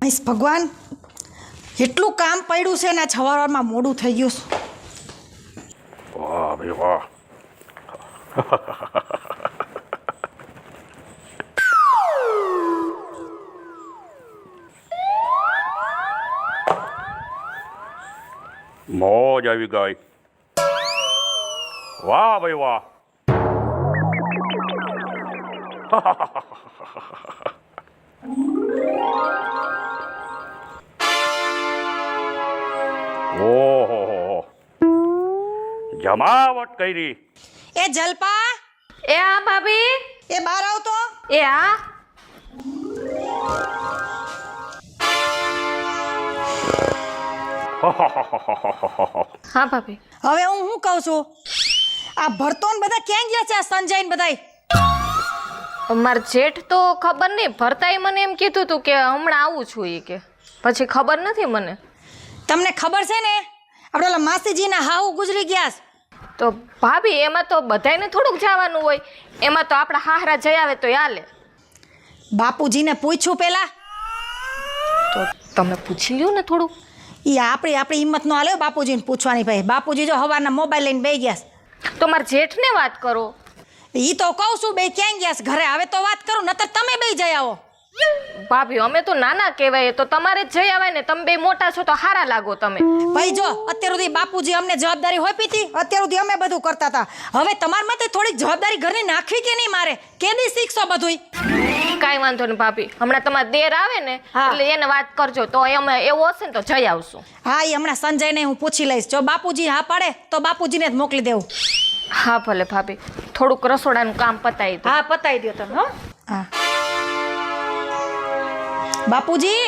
Ice ભગવાન એટલું કામ પડ્યું છે ને સવારમાં મોડું થઈ ગયું છે. વાહ ભાઈ વાહ. મોજ આવી ગઈ. વાહ ભાઈ વાહ. ઓહો જમાવટ કરી. એ જલપા, એ હા ભાભી. એ બહાર આવતો. એ હા. હા ભાભી. હવે હું શું કહું છું, આ ભરતો ને બધા ક્યાં ગયા છે? આ સંજય ને બધાય માર જેઠ તો ખબર નહીં, ભરતાઈ મને એમ કીધું હતું કે હમણાં આવું છું એ કે, પછી ખબર નથી મને. તમને ખબર છે ને આપણે ઓલા માસીજીના હાવ ગુજરી ગયા છે. તો ભાભી એમાં તો બધાયને થોડુંક જવાનું હોય, એમાં તો આપણા હાહરા જઈ આવે તો હાલે. બાપુજીને પૂછ્યું પેલા? તો તમે પૂછી લ્યો ને થોડુંક. એ આપણી હિંમત નો હાલે બાપુજીને પૂછવાની. ભાઈ બાપુજી જો હવારના મોબાઈલ લઈને બેસી ગયા છે. તો મારા જેઠને વાત કરો. એ તો કહું છું બે ક્યાં ગયા છે? ઘરે આવે તો વાત કરું, નતર તમે બે જઈ આવો. ભાભી અમે તો નાના કહેવાય, તો તમારે જ જઈ આવે ને, તમે બે મોટા છો તો હારા લાગો તમે. ભાઈ જો અત્યાર સુધી બાપુજી અમને જવાબદારી હોપી હતી, અત્યાર સુધી અમે બધું કરતા હતા. હવે તમારા માટે થોડીક જવાબદારી ઘરની નાખવી કે નહીં મારે? કેદી શીખશો બધુંય? કાંઈ વાંધો નહીં ભાભી, હમણાં તમારા દેર આવે ને એટલે એને વાત કરજો, તો અમે એવું હશે ને તો જઈ આવશું. હા એ હમણાં સંજયને હું પૂછી લઈશ. જો બાપુજી હા પાડે તો બાપુજીને જ મોકલી દેવું. હા ભલે ભાભી, થોડુંક રસોડાનું કામ પતાવી દો. હા પતાવી દો તમે. હા બાપુજી,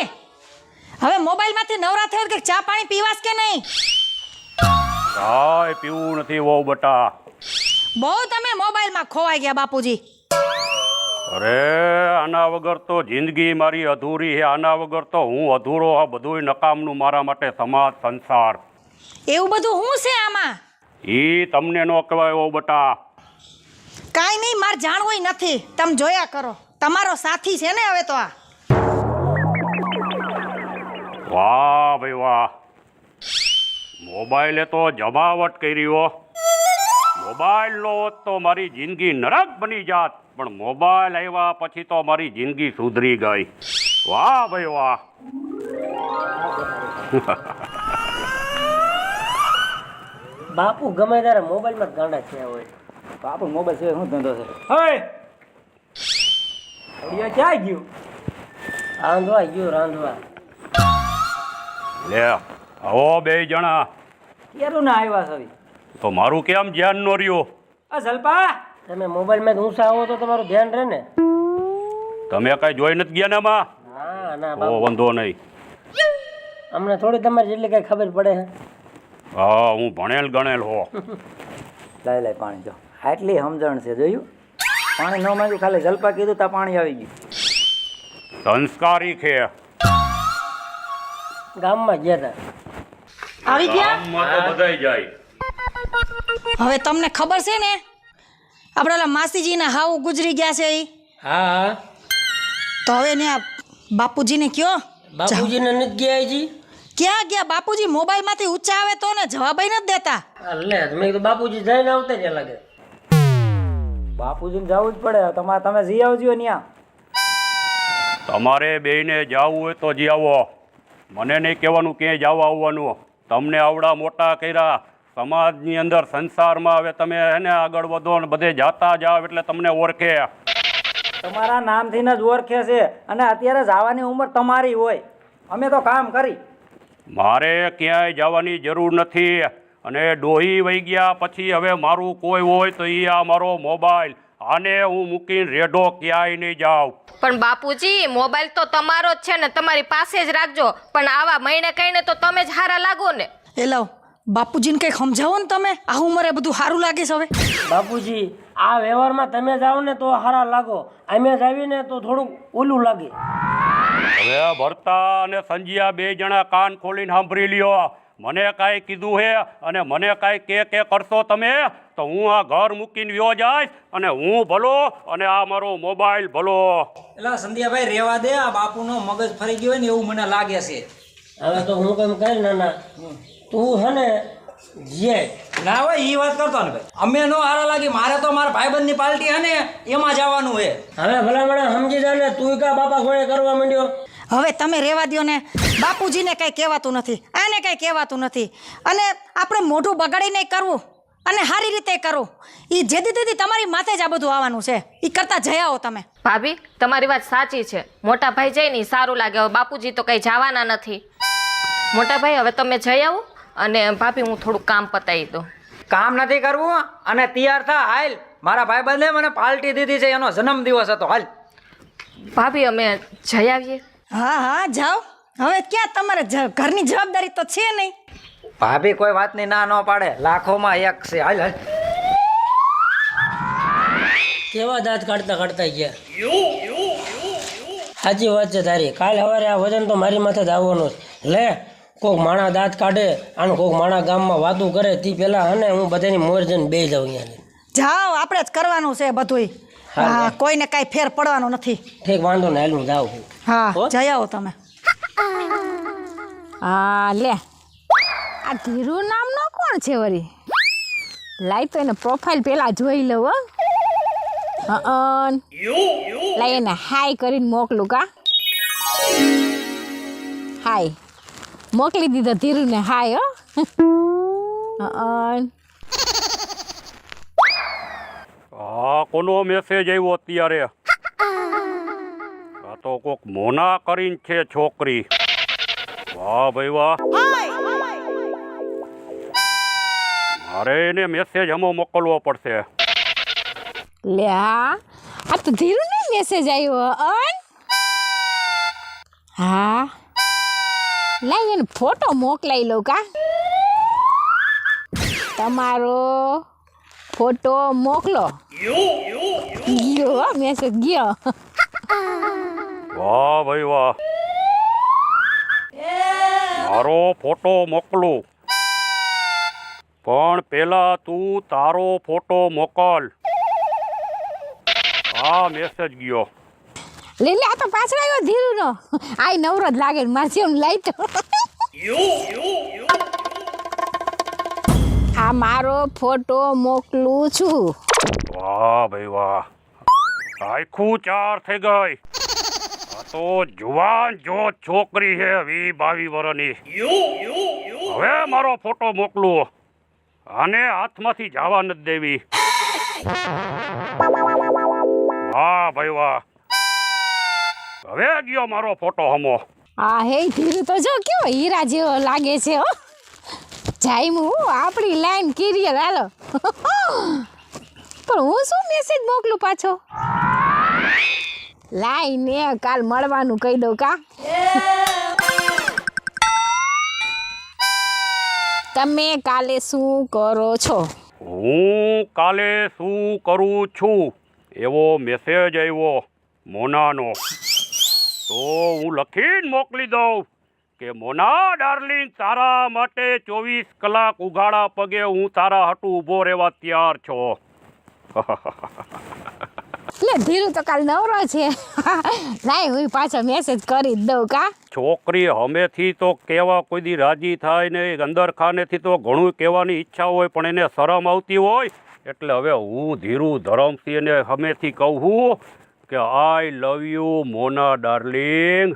હવે મોબાઈલમાંથી નવરા થયો કે ચા પાણી પીવાસ કે નહીં? કાંઈ પીવું નથી વહુ બટા. બહુ તમે મોબાઈલમાં ખોવાઈ ગયા બાપુજી. અરે આના વગર તો જિંદગી મારી અધૂરી છે. આના વગર તો હું અધૂરો. આ બધુંય નકામનું મારા માટે. સમાજ સંસાર એવું બધું શું છે આમાં? ઈ તમને ન કહેવાય વહુ બટા. કાંઈ નહીં, મારે જાણવું નથી. તમે જોયા કરો, તમારો સાથી છે ને હવે તો. આ વાહ ભાઈ વાહ. મોબાઈલે તો જમાવટ કરી હો. મોબાઈલ નો હોત તો મારી જિંદગી નરક બની જાત, પણ મોબાઈલ આવ્યા પછી તો મારી જિંદગી સુધરી ગઈ. વાહ ભાઈ વાહ. બાપુ ગમે ત્યારે મોબાઈલમાં જ ગાંડા થયા હોય. બાપુ મોબાઈલ સિવાય શું ધંધો છે? હે ક્યાં ગયું? રાંધવા ગયું, રાંધવા. લે આવો બે જણા. ક્યારું ના આવ્યા છે? તો મારું કેમ ધ્યાન ન રહ્યું? આ જલપા, તમે મોબાઈલમાં જ ઊંચા આવો તો તમારું ધ્યાન રહે ને. તમે કઈ જોઈ નથી ગયા ને એમાં? ના ના ઓ બાપુ, વાંધો નહીં. અમને થોડી તમારી જેટલી કઈ ખબર પડે છે. હા હું ભણેલ ગણેલ હો. લાય લાય પાણી જો. આટલી સમજણ છે, જોયું? પાણી ન માંગ્યું, ખાલી જલપા કીધું તા પાણી આવી ગયું. સંસ્કારી છે. ગામમાં ગયા હતા. આવી ગયા? ગામમાં તો બધાય જાય. હવે તમને ખબર છે ને આપણે ઓલા માસીજીના હાવ ગુજરી ગયા છે એ? હા તો હવે ને આ બાપુજીને કયો. બાપુજીને નથી ગયા હજી? ક્યાં ગયા બાપુજી? મોબાઈલમાંથી ઊંચા આવે તો ને જવાબ નથી દેતા. લે મેં કીધું બાપુજી જઈને આવતા જ લાગે. બાપુજીને જવું જ પડે. તમે જઈ આવજો ત્યાં. તમારે બેયને જાવું હોય તો જી આવો. મને નહીં કહેવાનું ક્યાંય જવા આવવાનું. તમને આવડા મોટા કર્યા સમાજની અંદર, સંસારમાં. હવે તમે એને આગળ વધો ને બધે જાતા જાવ એટલે તમને ઓળખે. તમારા નામથી જ ઓળખે છે. અને અત્યારે જવાની ઉંમર તમારી હોય. અમે તો કામ કરી. મારે ક્યાંય જવાની જરૂર નથી. અને ડોહી વહી ગયા પછી હવે મારું કોઈ હોય તો એ આ મારો મોબાઈલ. આને હું મૂકીને રેઢો ક્યાંય નહીં જાઉં. પણ બાપુજી મોબાઈલ તો તમારો જ છે ને, તમારી પાસે જ રાખજો. પણ આવા મહિને કહીને તો તમે જ હારા લાગો ને. એ લાવ બાપુજીને કંઈક સમજાવો ને તમે. આ ઉંમરે બધું સારું લાગે છે હવે? બાપુજી આ વ્યવહારમાં તમે જાઓ ને તો હારા લાગો, અમે જ આવીને તો થોડુંક ઓલું લાગે. હવે ભરતા અને સંજિયા બે જણા કાન ખોલીને સાંભળી લ્યો. મને કાંઈ કીધું હે અને મને કાંઈ કે કરશો તમે તો હું આ ઘર મૂકીને વ્યો જઈશ અને હું ભલો અને આ મારો મોબાઈલ ભલો. એટલે સંધ્યાભાઈ રેવા દે, આ બાપુનો મગજ ફરી ગયો હોય ને એવું મને લાગે છે. હવે તો હું કેમ કહે નાના તું હે ને જે ના હોય એ વાત કરતો ને ભાઈ, અમે નો હારા લાગી. મારે તો મારા ભાઈબંધની પાર્ટી હે ને એમાં જવાનું હે. હવે ભલામણા સમજી જા ને, તું કા બાપા ઘોડે કરવા માંડ્યો. હવે તમે રહેવા દ્યો ને, બાપુજીને કાંઈ કહેવાતું નથી, આને કાંઈ કહેવાતું નથી. અને આપણે મોઢું બગાડીને કરવું અને સારી રીતે કરવું, એ જેથી તેથી તમારી માથે જ આ બધું આવવાનું છે. એ કરતા જઈ આવો તમે. ભાભી તમારી વાત સાચી છે, મોટા ભાઈ જાય ને ઈ સારું લાગે. હવે બાપુજી તો કંઈ જવાના નથી. મોટા ભાઈ હવે તમે જઈ આવો અને ભાભી હું થોડું કામ પતાવી દઉં. કામ નથી કરવું અને તૈયાર થા, હાલ. મારા ભાઈબંધે મને પાર્ટી દીધી છે, એનો જન્મદિવસ હતો, હાલ. ભાભી અમે જઈ આવીએ. હા હા જાઓ. હવે ક્યાં તમારે ઘરની જવાબદારી તો છે નહીં. ભાભી કોઈ વાતની ના ન પાડે, લાખોમાં એક છે, હાલ હાલ. કેવા દાંત કાઢતા કાઢતા ગયા. સાચી વાત છે તારી. કાલ સવારે આ વજન તો મારી માથે જ આવવાનું છે. લે કોક માણા દાંત કાઢે અને કોક માણા ગામમાં વાતું કરે તે પેલા હને હું બધાની મોર જઈને બે જાઉં અહીંયા. જાઓ, આપણે જ કરવાનું છે બધુંય. હા, કોઈને કાંઈ ફેર પડવાનો નથી. ઠીક, વાંધો ને, હાલ હું જાઉં. હા જઈ આવો તમે. હા લે, આ ધીરુ નામનો કોણ છે વળી? લાઈ તો એને પ્રોફાઇલ પેલા જોઈ લઉં. લાઈ એને હાય કરીને મોકલું. કા હાય મોકલી દીધો ધીરુને. હાય આ કોનો મેસેજ આવ્યો અત્યારે? આ તો કોક મોના કરીને છે છોકરી. વાહ ભાઈ વાહ. મારે એને મેસેજ હમો મોકલવો પડશે. લે હા, આ તો ધીરુને મેસેજ આવ્યો. હા લાઈ એને ફોટો મોકલાઈ લઉં. કા તમારો ફોટો મોકલો. ગયો મેસેજ ગયો. વાહ ભાઈ વાહ. મારો ફોટો મોકલું પણ પેલા તું તારો ફોટો મોકલ. હા મેસેજ ગયો. લે લે, આ તો પાછળ આવ્યો ધીરુનો. આઈ નવરો જ લાગે ને મારે જેમ લાઈ તો. આ મારો ફોટો મોકલું છું. વાહ ભાઈ વાહ. આખું 4 થઈ ગઈ. આ તો જુવાન જો છોકરી છે 20-22 વર્ષની. હવે મારો ફોટો મોકલું. આને હાથમાંથી જવા નથી દેવી. વાહ ભાઈ વાહ. હવે ગયો મારો ફોટો હમો. આ હે ધીરુ તો જો કેવો હીરા જેવો લાગે છે. હો જાયમું આપણી લાઈન કિરિયર. હાલો પણ હું શું મેસેજ મોકલું પાછો? લાઈને કાલ મળવાનું કહી દઉં. કા તમે કાલે શું કરો છો? હું કાલે શું કરું છું એવો મેસેજ આવ્યો મોનાનો. તો હું લખીને મોકલી દઉં કે મોના ડાર્લિંગ, તારા માટે 24 કલાક ઉઘાડા પગે હું તારા હાટું ઊભો રહેવા તૈયાર છો. લે ધીરુ તો કાલ નવરો છે. લાય હું પાછો મેસેજ કરી જ દઉં. કા છોકરી હમેથી તો કહેવા કોઈ દી રાજી થાય ને, અંદર ખાનેથી તો ઘણું કહેવાની ઈચ્છા હોય પણ એને શરમ આવતી હોય. એટલે હવે હું ધીરુ ધરમસિંહને હમેથી કહું કે આઈ લવ યુ મોના ડાર્લિંગ.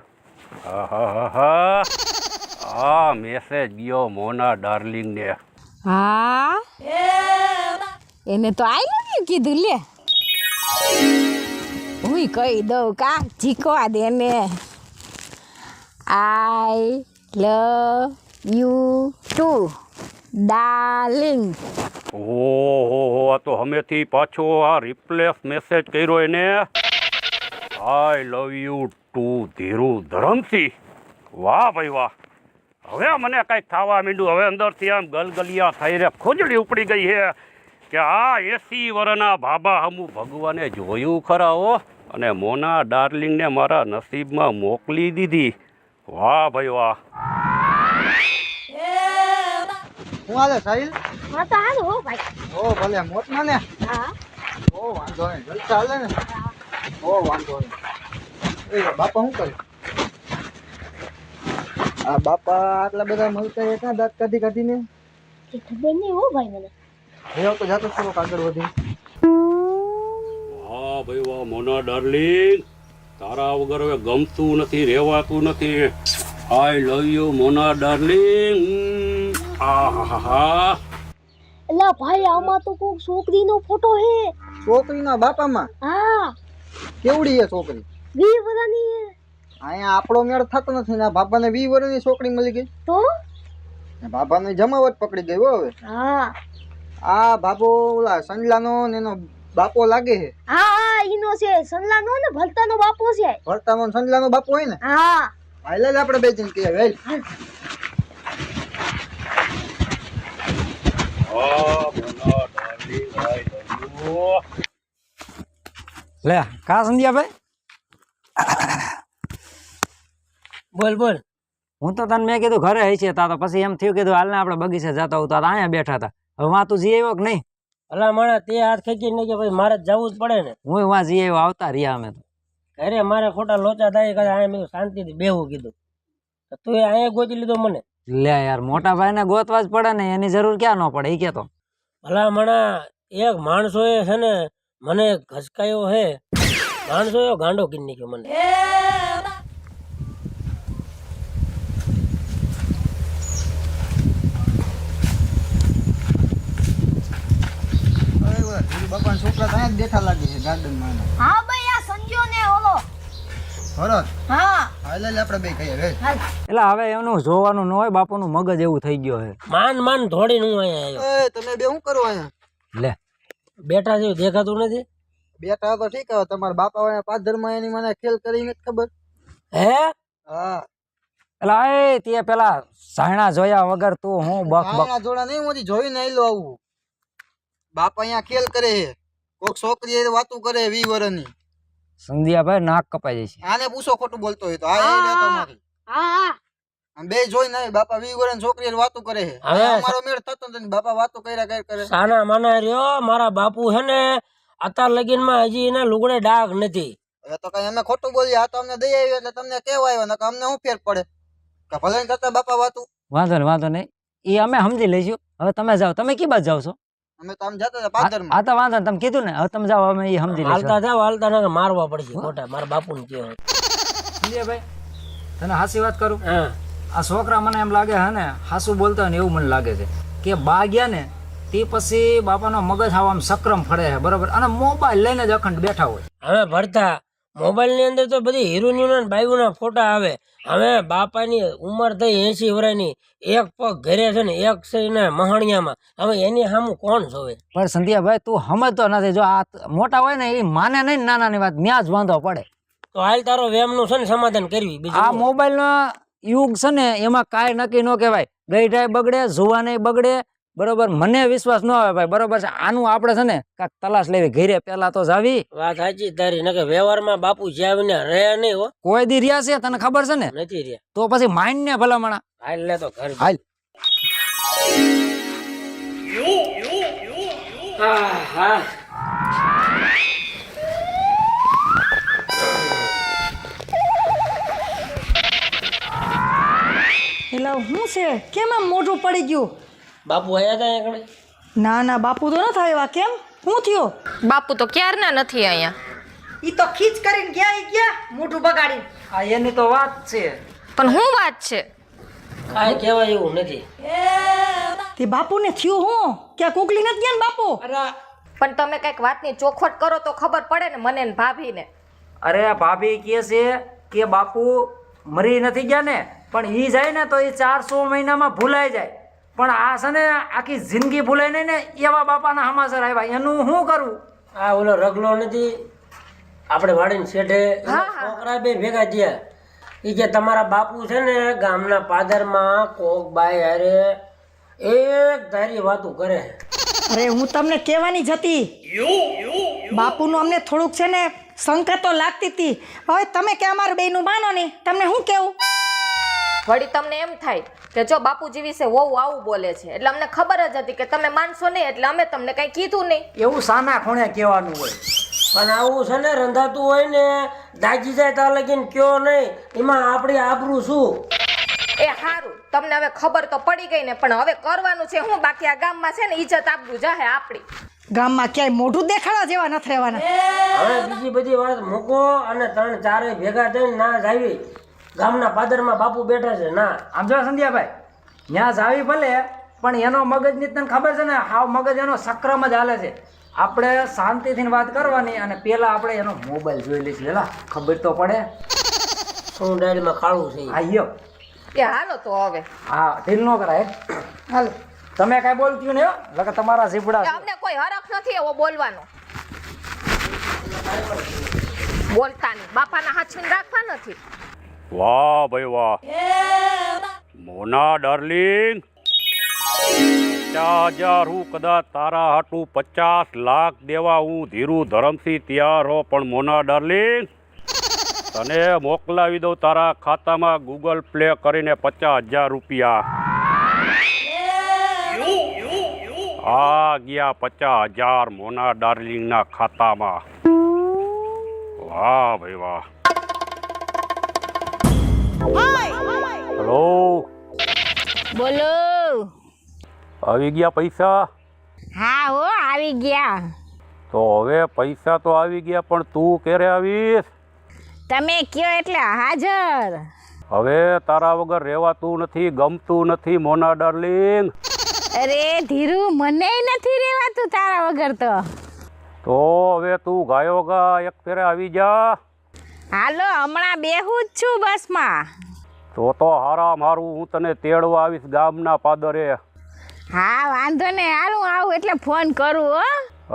આ મેસેજ ગયો મોના ડાર્લિંગને. હા એને તો આઈ લવ યુ કીધું. લે હું કહી દઉં. કા જીકવા દે ને. આઈ લવ યુ ટુ ડાર્લિંગ. ઓહો, આ તો હમેથી પાછો આ રિપ્લેસ મેસેજ કર્યો એને. I love you too Dhiru Dharamsingh. વાહ ભાઈ વાહ. હવે મને કાંઈક થવા માંડ્યું. હવે અંદરથી આમ ગલગલિયા થઈ રે ખોજડી ઉપડી ગઈ છે કે આ 80 વર્ષના બાબા હમું ભગવાને જોયું ખરા હો, અને મોના ડાર્લિંગને મારા નસીબમાં મોકલી દીધી. વાહ ભાઈ વાહ. હું હાલે સાહિલ? હા તો હાલ હો ભાઈ. ઓ ભલે મોટમાં ને. હા ઓ વાંધો નહીં, જલસા હાલે ને. ઓ વાંધો નહીં. એ બાપા શું કરે? આ બાપા આટલા બધા મળતા એ ક્યાં દાંત કાઢીને? એ ખબર નહીં હો ભાઈ મને. એ તો જાતો થોડોક આગળ વધી. હા ભાઈ વાહ મોના ડાર્લિંગ, તારા વગર હવે ગમતું નથી, રહેવાતું નથી. I love you Mona darling. આહાહા. એલા ભાઈ આમાં તો કોક છોકરીનો ફોટો હે. છોકરીના બાપામાં હા કેવડી છે છોકરી? 20 વર્ષની હે. અહીંયા આપણો મેળ થતો નથી ને બાપાને 20 વર્ષની છોકરી મળી ગઈ. તો બાપાને જમાવટ પકડી ગઈ હો હવે. હા આ બાપો ઓલા સંડલાનો ને એનો બાપો લાગે છે. હા હા ઈનો છે સનલાનો ને ભલતાનો બાપો છે. ભરતાનો સંડલાનો બાપો હોય ને. હા હાલે આપણે બે જણ કહીએ વેલ. હા મોના ડાર્લિંગ, આઈ લવ યુ. લે કા સંધ્યા બોલ બોલ. હું તો તને મેં કીધું ઘરે હશે તા તો પછી એમ થયું કીધું હાલને આપણે બગીચે જતા હોતા તો અહીંયા બેઠા હતા. હવે વાં તું જઈ આવ્યો કે નહીં? ભલા માણા તે હાથ ખેંચી ને કે ભાઈ મારે જવું જ પડે ને. હું વાં જઈ આવ્યો, આવતા રહ્યા અમે તો. ઘરે મારે ખોટા લોચા થાય કરે અહીંયા મેં શાંતિથી બેહું કીધું. તો તું અહીંયા ગોતી લીધો મને. લે યાર મોટા ભાઈને ગોતવા જ પડે ને, એની જરૂર ક્યાં ન પડે એ કેતો. ભલા માણા એક માણસો એ છે ને મને ઘસકાયો હે. માણસો એ ગાંડો કરી નાખ્યો મને. બાપા છોકરા ત્યાં જ બેઠા લાગે છે ગાર્ડનમાં. હા ભાઈ આ સંજ્યો ને ઓલો. ભરત હા હાલે આપણે બે કહીએ વેલ. એટલે હવે એનું જોવાનું ન હોય, બાપુનું મગજ એવું થઈ ગયો છે. માન ધોડીને હું અહીંયા આવ્યો. એ તમે બે શું કરો અહીંયા? લે બેઠા જેવું દેખાતું નથી. બેઠા તો ઠીક હવે તમારા બાપા વાળા પાદરમાં એની મને ખેલ કરી નથી ખબર. હે હા એટલે એ તે પેલા સાયણા જોયા વગર તું હું બક બક. આના જોડા નહીં મોદી જોઈને આયલો આવું. બાપા અહીંયા ખેલ કરે છે. કોક છોકરી એ વાતું કરે 20 વર્ષની. સંધ્યાભાઈ નાક કપાઈ જશે. આને પૂછો ખોટું બોલતો હોય તો. આ એ રહેતો નથી. હા હા આમ બે જોઈને આવી બાપા 20 વર્ષની છોકરી એ વાતું કરે છે. હવે અમારો મેળ થતો નથી. બાપા વાતું કર્યા કરે. સાના માના રહ્યો મારા બાપુ છે ને અત્યાર લગીનમાં હજી એના લુગડે ડાઘ નથી. હવે તો કઈ અમે ખોટું બોલીએ. આ તો અમને દઈ આવ્યો એટલે તમને કેવા આવ્યો ને અમને શું ફેર પડે કે ભલે કરતા બાપા વાતું. વાંધો નહીં એ અમે સમજી લઈશું. હવે તમે જાઓ. તમે કી બાજુ જાવ છો? અમે તો આમ જતા હતા પાદરમાં. આ તો વાંધો નહીં, તમે કીધું ને હવે તમે જાઓ, અમે એ સમજી લઈશું. હાલતા જાવ હાલતા ના મારવા પડશે ખોટા. મારા બાપુ ને કેવો. સંધ્યાભાઈ તને હાસી વાત કરું, હા આ છોકરા મને એમ લાગે હે ને હાસું બોલતા હોય ને એવું મને લાગે છે કે બા ગયા ને તે પછી બાપાનો મગજ આમ સક્રમ ફળે છે બરોબર, અને મોબાઈલ લઈને જ અખંડ બેઠા હોય. હવે ભરતા મોબાઈલ ની અંદર તો બધી હીરોઈનો ને બાઈઓના ફોટા આવે. હવે બાપાની ઉંમર થઈ 80 વર્ષની, એક પગ ઘરે છે ને એક છે ને મહાણિયામાં. હવે એની સામું કોણ જોવે? પણ સંધ્યાભાઈ તું સમજતો નથી. જો આ મોટા હોય ને એ માને નહીં, નાનાની વાત ન્યા જ વાંધો પડે. તો હાલ તારો વેમનું છે ને સમાધાન કરવી. બીજું આ મોબાઈલ નો યુગ છે ને એમાં કાંઈ નક્કી ન કહેવાય. ગઈઢાય બગડે, જુવાને બગડે બરોબર. મને વિશ્વાસ ન આવે ભાઈ બરોબર છે. આનું આપણે છે ને કાંક તલાશ લેવી. ઘરે પેલા તો જાવી. વાત સાચી તારી. ને કે વ્યવહારમાં બાપુ જાવીને રહે નહીં હો. કોઈ દી રહ્યા છે તને ખબર છે ને? નથી રહ્યા. તો પછી માઇન્ડ ને ભલામણા હાલ લે તો ઘર હાલ. હા એટલે શું છે? કેમ આમ મોઢું પડી ગયું? બાપુ આયા હતા એકડે? ના બાપુ તો ન થાય. કેમ શું થયો? બાપુ તો ક્યારના નથી અહીંયા. ઈ તો ખીચ કરીને ગયા મોઢું બગાડીને. આ એની તો વાત છે. પણ શું વાત છે? કાંઈ કહેવાય એવું નથી. તે બાપુને થયું હું ક્યાં કુકલી નથી ગયા ને બાપુ? પણ તમે કઈક વાતની ચોખવટ કરો તો ખબર પડે ને મને ને ભાભીને. અરે ભાભી કહે છે કે બાપુ મરી નથી ગયા ને, પણ ઈ જાય ને તો એ 400 મહિનામાં ભૂલાઈ જાય. પણ આ છે ને આખી જિંદગી ભૂલાય નહીં ને એવા બાપાના સમાચાર આવ્યા. એનું શું કરવું? આ ઓલો રગલો નથી આપણે વાડીને શેઠે છોકરા બે ભેગા થયા. એ કે તમારા બાપુ છે ને ગામના પાદરમાં કોક બાઈ હારે એક ધારી વાતું કરે. અરે હું તમને કહેવાની જ હતી. બાપુનું અમને થોડુંક છે ને શંકા તો લાગતી હતી. હવે તમે કે અમારું બેયનું માનો નહીં, તમને શું કેવું? વળી તમને એમ થાય કે જો બાપુજી વિશે વહુ આવું બોલે છે એટલે અમને ખબર જ હતી કે તમે માનશો નહીં એટલે અમે તમને કંઈ કીધું નહીં. એવું સાના ખૂણે કહેવાનું હોય. પણ આવું છે ને રંધાતું હોય ને દાજી જાય ત્યાં લગીને કયો નહીં, એમાં આપણી આબરૂ શું? એ સારું, તમને હવે ખબર તો પડી ગઈ ને, પણ હવે કરવાનું છે હું? બાકી આ ગામમાં છે ને ઇજ્જત આપવું જાહે આપણી. ગામમાં ક્યાંય મોઢું દેખાડા જેવા નથી રહેવાના. હવે બીજી બધી વાત મૂકો અને 3-4 ભેગા થઈને ના જાવી. ગામના પાદરમાં બાપુ બેઠા છે ના. આમ જો સંધ્યાભાઈ, ત્યાં જાવી ભલે પણ એનો મગજની તને ખબર છે ને, હાવ મગજ એનો સક્રમ જ હાલે છે. આપણે શાંતિથી વાત કરવાની અને પેલા આપણે એનો મોબાઈલ જોઈ લઈશું. એલા ખબર તો પડે. શું ડાયરીમાં કાળું છે? આયો એ હાલો તો હવે. હા, ઢીલ ન કરાય. હાલો. તમે કાંઈ બોલતી નહીં હો, લગે તમારા ઝીબડા એ અમને કોઈ હરખ નથી એવો બોલવાનો. બોલતા નહીં, બાપાના હાથમાં રાખવા નથી. વાહ ભાઈ વાહ, મોના ડાર્લિંગ, 50,000 હું કદાચ તારા હાટું 50 લાખ દેવા હું ધીરુ ધરમથી તૈયાર હો, પણ મોના ડાર્લિંગ તને મોકલાવી દઉં તારા ખાતામાં ગૂગલ પ્લે કરીને 50,000 રૂપિયા. આ ગયા 50,000 મોના ડાર્લિંગના ખાતામાં. વાહ ભાઈ વાહ. હેલો, બોલો. આવી ગયા પૈસા? હા હો, આવી ગયા. તો હવે પૈસા તો આવી ગયા, પણ તું ક્યારે આવીશ? તમે કયો એટલે હાજર. હવે તારા વગર રહેવાતું નથી, ગમતું નથી મોના ડાર્લિંગ. અરે ધીરુ, મને નથી રહેવાતું તારા વગર તો. તો હવે તું ગાયો ગા એક ફેરે આવી જા. હાલો, હમણાં બેહું જ છું બસમાં. તો હારા મારું, હું તને તેડવા આવીશ ગામના પાદરે. હા વાંધો ને, હાલું આવું એટલે ફોન કરું હો.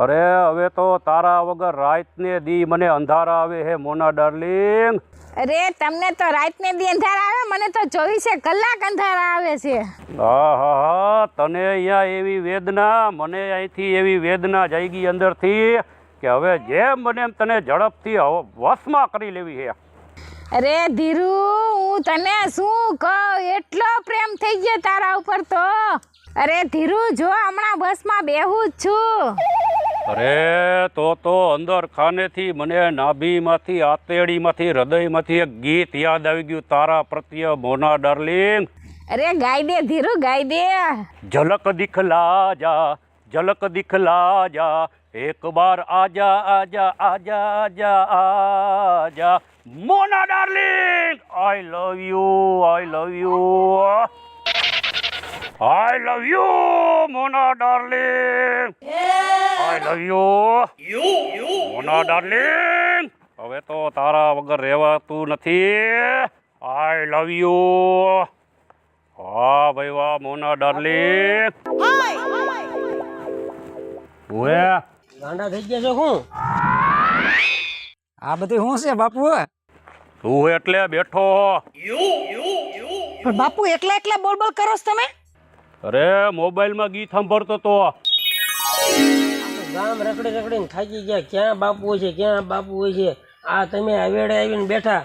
અરે હવે તો તારા વગર રાતને દી મને અંધારા આવે હે મોના ડાર્લિંગ. અરે તમને તો રાતને દી અંધારા આવે, મને તો 24 કલાક અંધારા આવે છે. હા હા હા, તને અહીંયા એવી વેદના, મને અહીંથી એવી વેદના જઈ ગઈ અંદરથી કે હવે જેમ બને એમ તને ઝડપથી વશમાં કરી લેવી છે. અરે ધીરુ, હું તને શું કહું, એટલો પ્રેમ થઈ ગયો તારા ઉપર તો. અરે ધીરુ, જો હમણાં બસમાં બેહું જ છું. અરે તો અંદર ખાનેથી મને નાભીમાંથી, આતેડીમાંથી, હૃદયમાંથી એક ગીત યાદ આવી ગયું તારા પ્રત્યે મોના ડાર્લિંગ. અરે ગાઈ દે ધીરુ, ગાઈ દે. ઝલક દિખલા જા, ઝલક દિખલા જા, એક બાર આજા આજા આજા આજા આજા Mona darling. I love you, I love you, I love you Mona darling, I love you Mona darling. હવે તો તારા વગર રહેવાતું નથી. I love you. વાહ ભાઈ વાહ મોના ડાર્લિંગ. ઓએ ગાંડા થઈ ગયા છો શું? આ બધું શું છે બાપુ? તું એટલે બેઠો? પણ બાપુ એકલા એકલા બોલ બોલ કરો છો તમે? અરે મોબાઈલમાં ગીત સાંભળતો તો. ગામ રખડી રખડીને થાકી ગયા, ક્યાં બાપુ હોય છે, ક્યાં બાપુ હોય છે. આ તમે આવેડે આવીને બેઠા.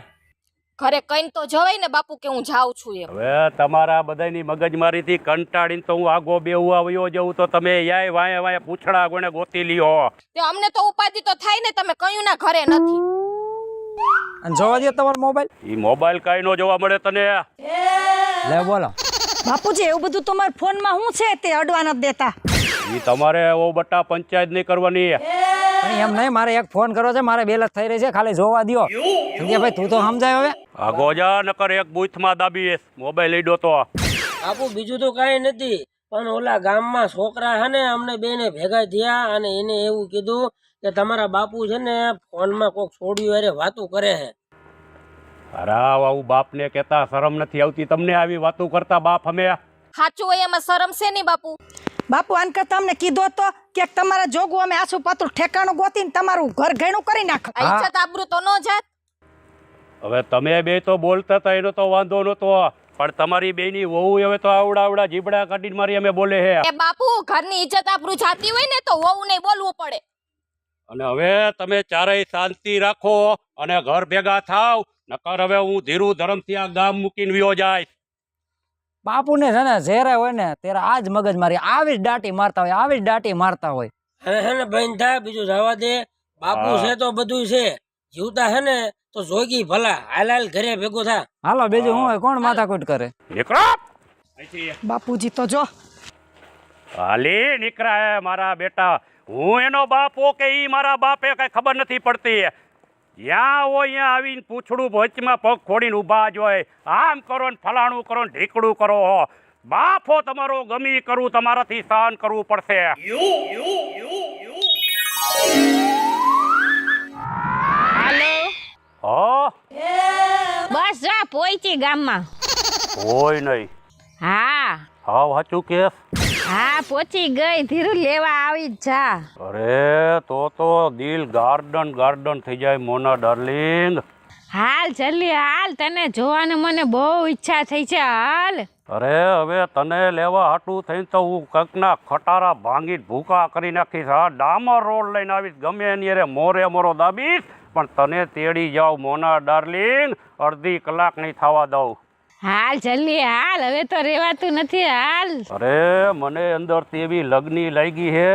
ઘરે કઈ તો જવાય ને બાપુ કે હું જાઉં છું એમ. હવે તમારા બધાની મગજમારીથી કંટાળીને તો હું આગો બેહવા આવ્યો જઉં, તો તમે યાય વાય વાય પૂછડા ગોણે ગોતી લ્યો. તે અમને તો ઉપાધિ તો થાય ને, તમે કયું ના ઘરે નથી. અને જોવા દે તમારો મોબાઈલ. ઈ મોબાઈલ કાંઈ નો જોવા મળે તને. લે બોલો. બાપુજી એવું બધું તમારા ફોનમાં શું છે તે અડવા નથી દેતા? ઈ તમારે ઓ બટા પંચાયત નહીં કરવાની. પણ એમ નહીં, મારે એક ફોન કરવો છે, મારે બેલત થઈ રહી છે, ખાલી જોવા દ્યો. સંજયભાઈ તું તો સમજાય હવે. આગો જા નકર એક બૂથમાં દાબીશ. મોબાઈલ લઈ દો તો. બાપુ બીજું તો કાંઈ નથી, પણ ઓલા ગામમાં છોકરા છે ને, અમને બેને ભેગા થયા અને એને એવું કીધું કે તમારા બાપુ છે ને ફોનમાં કોક છોડ્યું અરે વાતું કરે છે. અરે આવું બાપને કહેતા શરમ નથી આવતી તમને? આવી વાતો કરતા બાપ અમે? સાચું હોય એમાં શરમ છે નહીં બાપુ. બાપુ આન કરતા અમને કીધો તો કે તમારા જોગું અમે આસુ પાતું ઠેકાણું ગોતીને તમારું ઘર ઘેણું કરી નાખ. આ ઇજ્જત આબરૂ તો નો જાત. હવે તમે બે તો બોલતા હતા એનો તો વાંધો નતો, પણ તમારી બેની વહુ હવે તો આવડા જીબડા કાઢીને મારી અમે બોલે હે. એ બાપુ, ઘરની ઇજ્જત આબરૂ જાતી હોય ને તો વહુ નહીં બોલવું પડે. અને હવે તમે ચારેય શાંતિ રાખો અને ઘર ભેગા થાવ, નકર હવે હું ધીરુ ધરમથી આ ગામ મૂકીને વ્યો જાય. બાપુને છે ને જ્યારે હોય ને ત્યારે આ જ મગજ મારી આવી જ દાટી મારતા હોય, આવી જ દાટી મારતા હોય. હવે હે ને બંધ થાય, બીજું જવા દે. બાપુ હા. છે તો બધું છે, જીવતા હે ને તો જોગી ભલા. હાલ ઘરે ભેગો થા. હાલો બીજું હું હોય, કોણ માથાકૂટ કરે? નીકળો અહીંથી. બાપુજી તો જો હાલી નીકળા હે મારા બેટા. હું એનો બાપ હો કે ઈ મારા બાપે કઈ ખબર નથી પડતી. જ્યાં હોય ત્યાં આવીને પૂછડું વચમાં પગ ખોડીને ઊભા જ હોય. આમ કરો ને ફલાણું કરો ને ઢીકડું કરો. બાપ હો તમારો ગમી કરવું તમારાથી સહન કરવું પડશે. હાલો હા બસ જા પહોંચી ગામમાં. હોય નહીં. હા હા સાચું કેસ. હા પહોંચી ગઈ. ધીરુ લેવા આવી જ જા. અરે તો દિલ ગાર્ડન થઈ જાય મોના ડાર્લિંગ. હાલ જલ્દી હાલ, તને જોવાની મને બહુ ઈચ્છા થઈ છે. હાલ અરે હવે તને લેવા હાટું થઈને તો હું કંકના ખટારા ભાંગીને ભૂકા કરી નાખીશ. હા ડામર રોડ લઈને આવીશ, ગમે એની અરે મોરો દાબીશ, પણ તને તેડી જાઉં મોના ડાર્લિંગ. અડધી કલાક નહીં થવા દઉં. હાલ જલ્દી હાલ, હવે તો રેવાતું નથી. હાલ અરે મને અંદરથી એવી લગની લાગી છે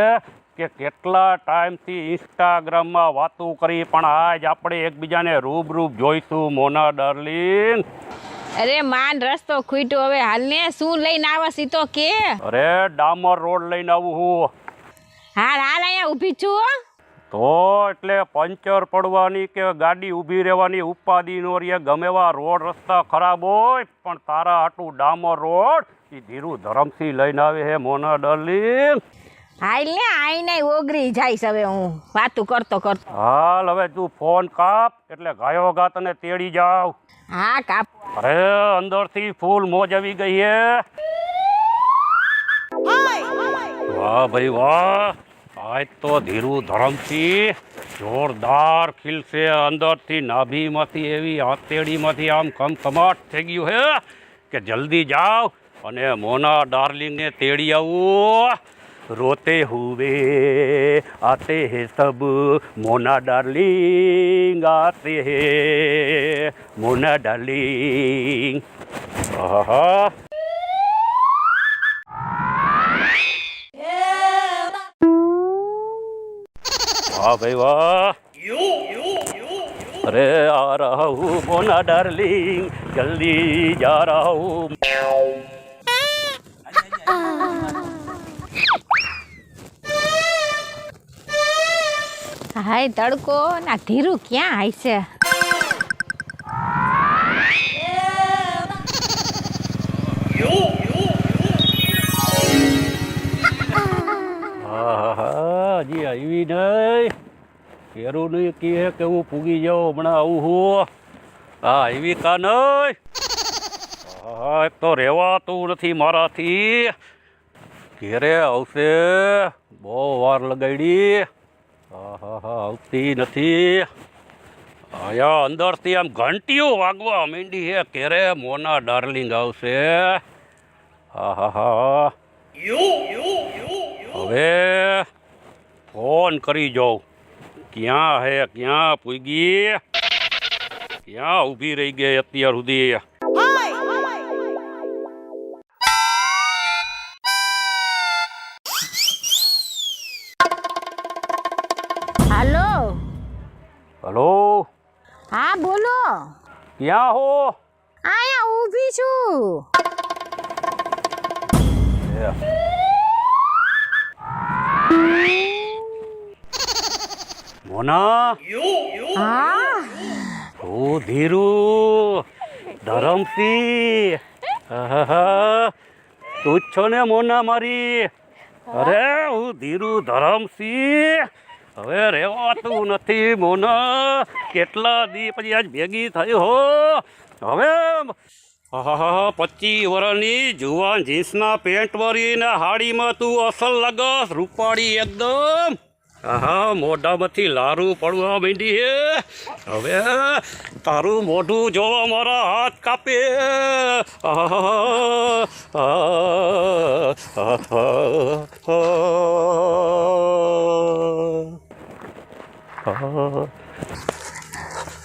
કે કેટલા ટાઈમથી ઇન્સ્ટાગ્રામમાં વાતું કરી, પણ આજ આપણે એકબીજાને રૂબરૂ જોઈશું મોના ડાર્લિંગ. અરે માન રસ્તો ખૂટ્યો, હવે હાલ ને શું લઈને આવસ ઈ તો કે. અરે ડામર રોડ લઈને આવું હું. હાલ હાલ અહીંયા ઊભી છું હો. તો એટલે પંચર પડવાની કે ગાડી ઊભી રહેવાની ઉપાધિ નો રે. ગમેવા રોડ રસ્તા ખરાબ હોય પણ તારા હાટું ડામર રોડ એ ધીરું ધરમથી લઈને આવે હે મોના ડાર્લિંગ. હાલ ને આઈને ઓગરી જઈશ હવે હું વાતું કરતો કરતો. હાલ હવે તું ફોન કાપ એટલે ગાયો ગા તને તેડી જાવ. હા કાપ. અરે અંદરથી ફૂલ મોજ આવી ગઈ હે. વાહ ભાઈ વાહ, આજ તો ધીરું ધરમથી જોરદાર ખીલશે. અંદરથી નાભીમાંથી એવી હથેળીમાંથી આમ કમકમાટ થઈ ગયું હે કે જલ્દી જાઓ અને મોના ડાર્લિંગને તેડી આવું. રોતે હુએ આતે હે સબ મોના ડાર્લિંગ આતે હે મોના ડાર્લિંગ. આહા वाह भाई वाह. अरे आ रहा हूँ मोना डार्लिंग, जल्दी जा रहा हूँ. હાય તડકો ના ધીરુ ક્યાં હાય છે? હજી આવી નહીં. કેરું નહીં કહે કે હું પૂગી જાઉં, હમણાં આવું હું. હા આવી કા નહીં. હા એક તો રહેવાતું નથી મારાથી. ઘેરે આવશે, બહુ વાર લગાડી. હા આવતી નથી. અહીંયા અંદરથી આમ ઘંટીઓ વાગવા માંડી છે. ક્યારે મોના ડાર્લિંગ આવશે. હા હવે ફોન કરી જાઉં. ક્યાં હે, ક્યાં પૂગી, ક્યાં ઊભી રહી ગઈ અત્યાર સુધી. હાલો. હલો હા બોલો. ક્યાં હો? અહીંયા ઊભી છું. મોના હા ઓ ધીરું ધરમસિંહ. તું જ છો ને મોના મારી? અરે હું ધીરું ધરમસિંહ. હવે રહેવાતું નથી મોના. કેટલા દી પછી આજ ભેગી થઈ હો. હવે 25 વર્ષની જુવાન જીન્સના પેન્ટ વાળીને હાડીમાં તું અસલ લગસ, રૂપાળી એકદમ. હા મોઢામાંથી લારું પડવા માંડી હે. હવે તારું મોઢું જોવા મારા હાથ કાપે.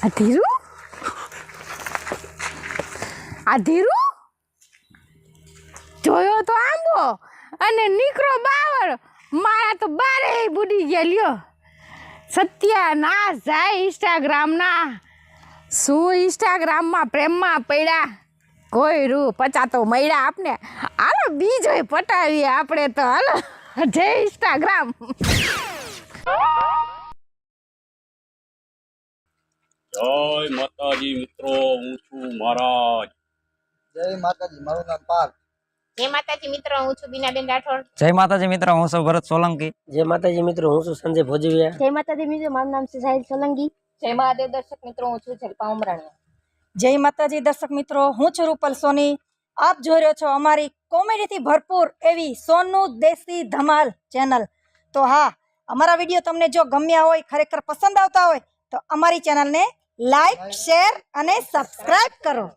આ ધીરુ, આ ધીરુ જોયો તો આંબો અને નીકળો બાવળ, મારા તો બારે બુડી ગયા લ્યો. સત્યાનાશ જાય ઇન્સ્ટાગ્રામના. શું ઇન્સ્ટાગ્રામમાં પ્રેમમાં પડ્યા, કોઈ રૂ પચાતો મળ્યા આપને. હાલો બીજોય પટાવીએ આપણે તો, હાલો જય ઇન્સ્ટાગ્રામ. જય માતાજી મિત્રો, હું છું મહારાજ. જય માતાજી, મારું નામ પાર્થ. જય માતાજી મિત્રો, હું છું બીનાબેન રાઠોડ. જય માતાજી મિત્રો, હું છું ભરત સોલંકી. જય માતાજી મિત્રો, હું છું સંજય ભોજવિયા. જય માતાજી મિત્રો, મારું નામ છે સાહિલ સોલંકી. જય મહાદેવ દર્શક મિત્રો, હું છું જલપા ઉમરાણીયા. જય માતાજી દર્શક મિત્રો, હું છું રૂપલ સોની. આપ જોઈ રહ્યો છો અમારી કોમેડીથી ભરપૂર એવી સોનું દેશી ધમાલ ચેનલ. તો હા, અમારા વિડીયો તમને જો ગમ્યા હોય, ખરેખર પસંદ આવતા હોય તો અમારી ચેનલને લાઈક, શેર અને સબસ્ક્રાઇબ કરો.